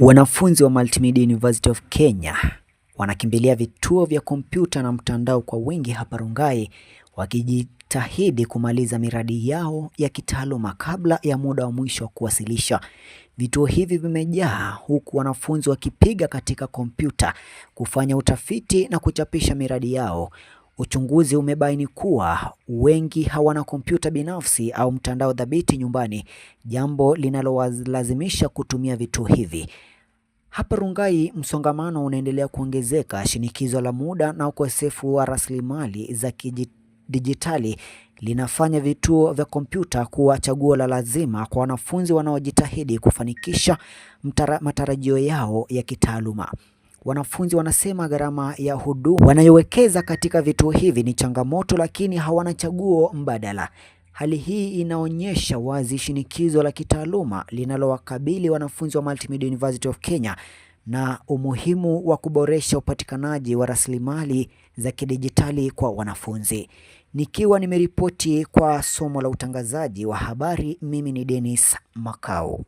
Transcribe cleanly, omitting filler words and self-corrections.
Wanafunzi wa Multimedia University of Kenya wanakimbilia vituo vya kompyuta na mtandao kwa wingi hapa Rongai, wakijitahidi kumaliza miradi yao ya kitaaluma kabla ya muda wa mwisho wa kuwasilisha. Vituo hivi vimejaa huku wanafunzi wakipiga katika kompyuta, kufanya utafiti na kuchapisha miradi yao. Uchunguzi umebaini kuwa wengi hawana kompyuta binafsi au mtandao dhabiti nyumbani, jambo linalowalazimisha kutumia vituo hivi. Hapa Rongai msongamano unaendelea kuongezeka, shinikizo la muda na ukosefu wa rasilimali za kidijitali linafanya vituo vya kompyuta kuwa chaguo la lazima kwa wanafunzi wanaojitahidi kufanikisha matarajio yao ya kitaaluma. Wanafunzi wanasema gharama ya huduma wanayowekeza katika vituo hivi ni changamoto, lakini hawana chaguo mbadala. Hali hii inaonyesha wazi shinikizo la kitaaluma linalowakabili wanafunzi wa Multimedia University of Kenya na umuhimu wa kuboresha upatikanaji wa rasilimali za kidijitali kwa wanafunzi. Nikiwa nimeripoti kwa somo la utangazaji wa habari, mimi ni Dennis Makau.